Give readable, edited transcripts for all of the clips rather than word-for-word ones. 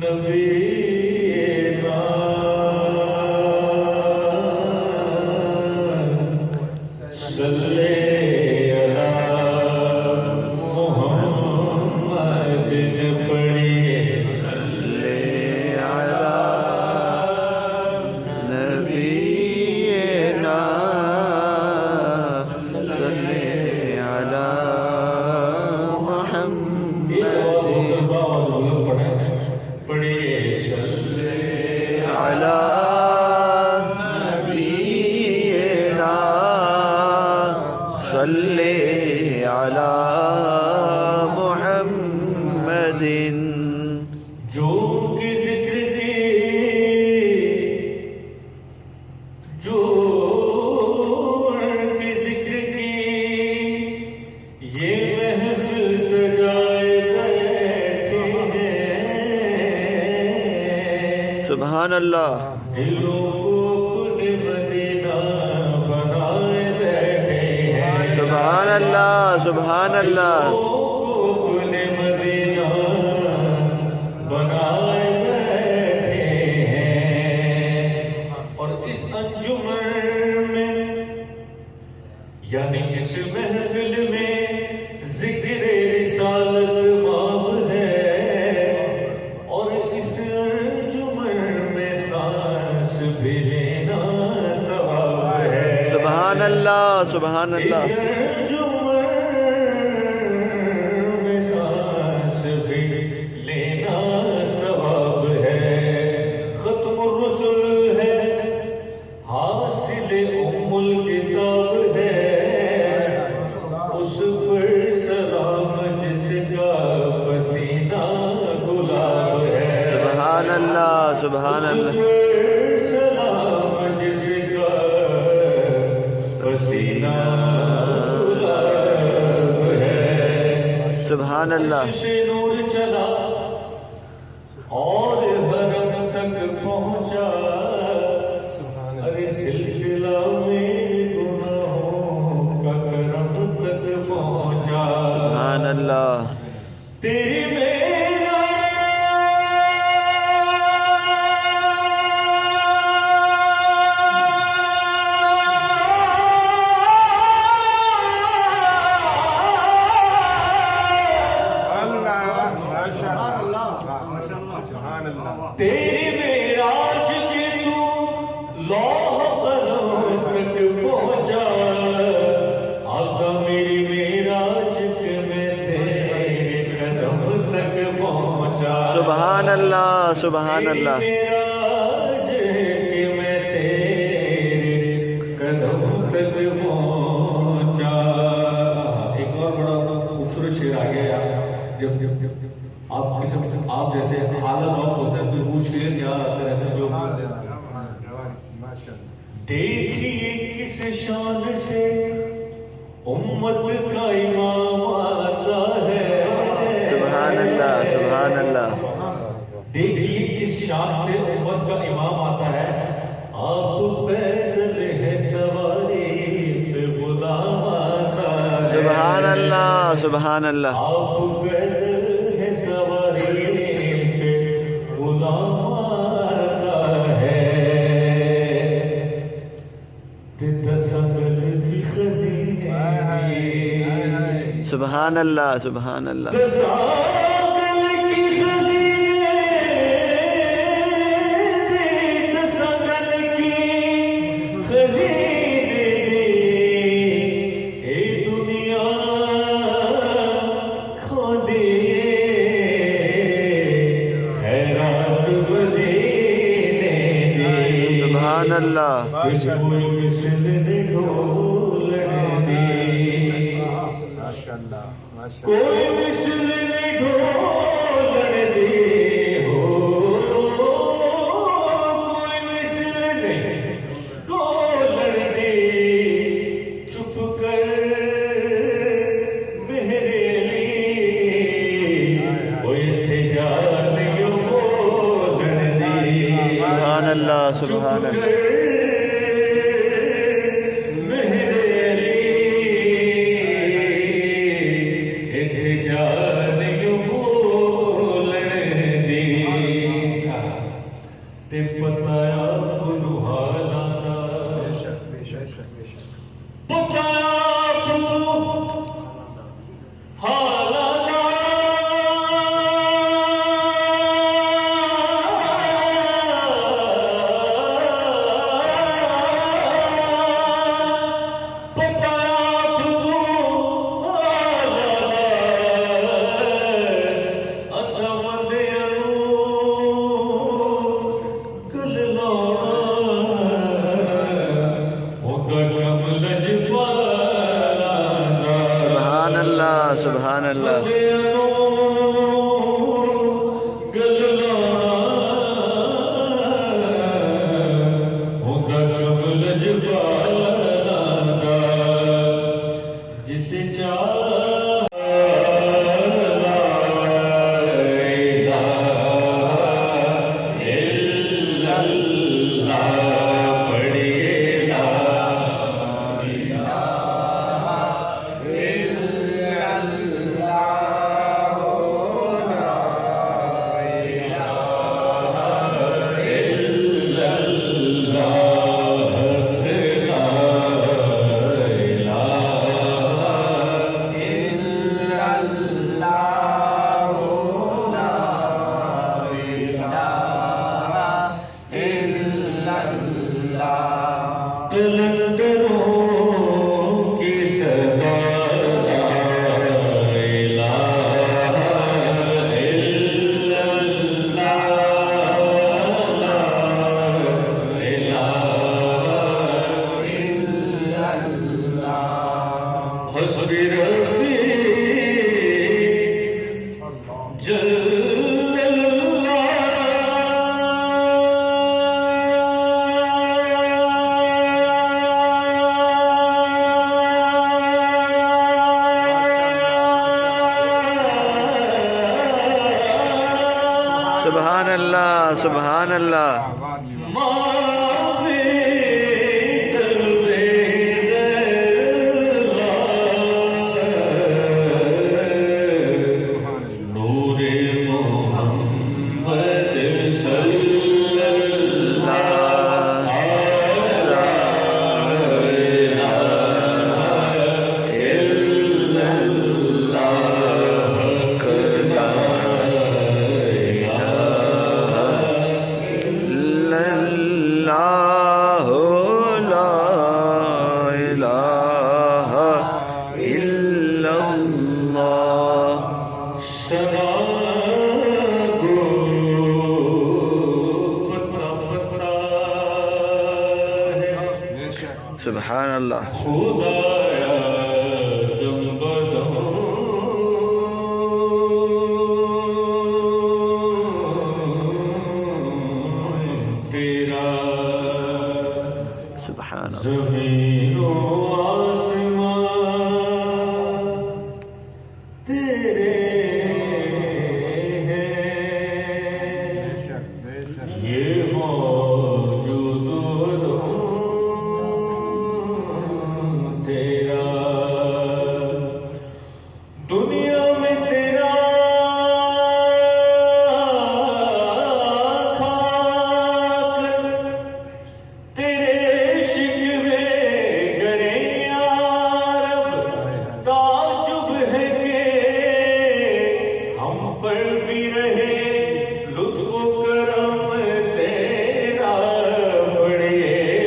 نبینا صلی علی محمد پڑھیے صلی علی نبینا صلی علی محمد پڑھیے صلی علی نبینا صلی علی محمد جو کی ذکر کی جو کی ذکر کی یہ محفل سجائے بیٹھے ہیں سبحان اللہ دلوں کو اپنے مدینہ بنائے بیٹھے ہیں سبحان اللہ سبحان اللہ اپنے مدینہ بنائے بیٹھے ہیں اور اس انجمن میں یعنی اس محفل میں ذکر رسالت باب ہے اور اس انجمن میں سانس بھی لینا ثواب ہے سبحان اللہ سبحان اللہ اس انجمن میں سانس بھی لینا ثواب ہے ختم الرسل ہے حاصل ام الکتاب ہے اس پر سلام جس کا پسینہ گلاب ہے سبحان اللہ سبحان اس اللہ پر سلام جس کا پسینہ گلاب ہے سبحان اللہ سے نور چلا اور حرم تک پہنچا ارے سلسلہ میرے گناہوں کا کرم تک پہنچا سبحان اللہ تیری میرا تیری معراج کے تو لوح قلم تک پہنچا آقا میری معراج کے میں تیرے قدم تک پہنچا سبحان اللہ سبحان اللہ معراج کے میں تیرے قدم تک پہنچا ایک اور بڑا خوبصورت شعر آ گیا جب آپ آپ جیسے حالت ذوق ہوتے ہیں تو وہ شعر یاد آتے رہتے ہیں جو دیکھیے کس شان سے امت کا امام آتا ہے سبحان اللہ سبحان اللہ دیکھیے کس شان سے امت کا امام آتا ہے آپ پیدل ہے سواری پہ غلام آتا ہے سبحان اللہ سبحان اللہ آپ پیدل ہے سواری پہ غلام آتا ہے تصور کی خزینے سبحان اللہ سبحان اللہ تصور کی خزینے تصور کی خزینے اے دنیا کھو دیے خیرات مدینے دی سبحان اللہ کچھ کوئی مثل نے ڈھولن دی کوئی مثل نے ڈھولن دی ہو کوئی مثل نے ڈھولن دی چپ کر میرے لیے کوئی تجاریوں بولن دی سبحان اللہ سبحان اللہ سبحان اللہ سبحان اللہ سبحان اللہ خدایا دم بدم تیرا سبحان اللہ زمین و آسمان تیرے ہیں یہ موجود تیرا دنیا میں تیرا کھا کر تیرے شکوے کرے یا رب تعجب ہے کہ ہم پر بھی رہے لطف و کرم تیرا بڑے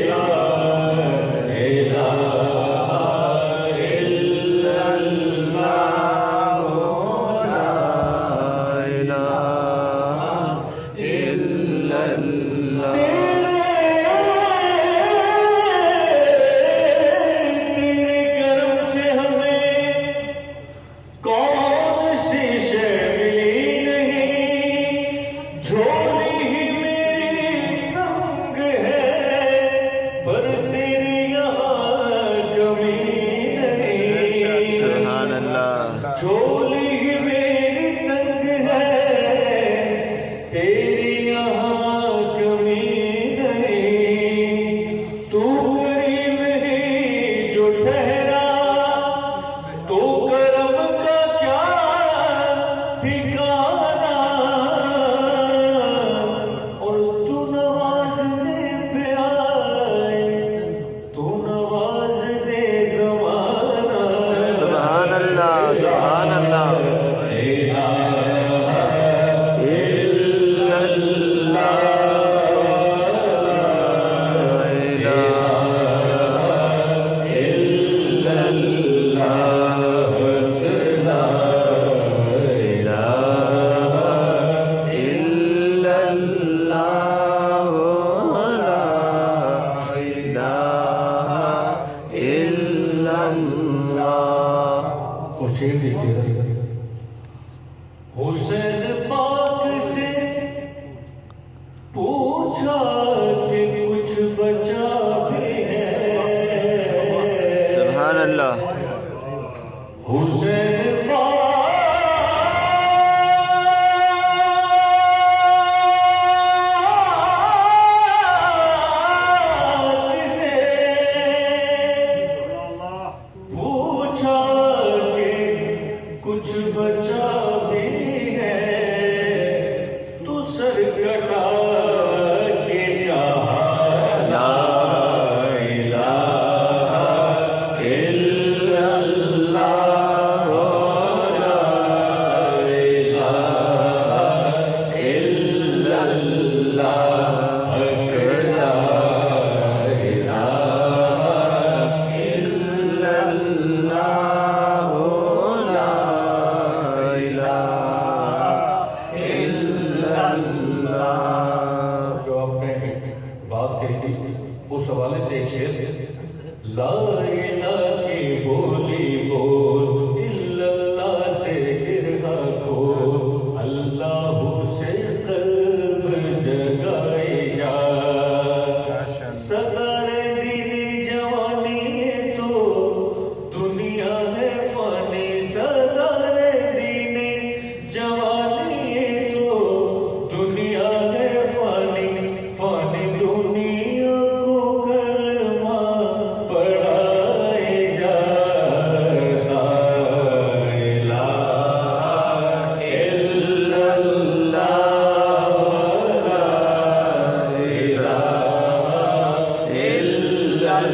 لا الہ چولی میری تنگ ہے تیری یہاں کمی نہیں تو قریب ہی جو ٹھہرا تو کرم کا کیا ٹھکانا اور تو نوازنے پہ آئے تو نواز دے زمانہ سبحان اللہ سبحان اللہ شیر دیکھیے حسین پاک سے پوچھا کہ کچھ بچا بھی ہے سبحان اللہ حسین پاک سے پوچھا کچھ بچا بھی ہے تو سر کٹا کے کہا لا الہ الا اللہ لا الہ الا اللہ لا الہ الا اللہ جو آپ نے بات کہی تھی اس حوالے سے ایک شعر لا الہ کی بولی بول الا اللہ سے گرہ کھول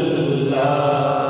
اللہ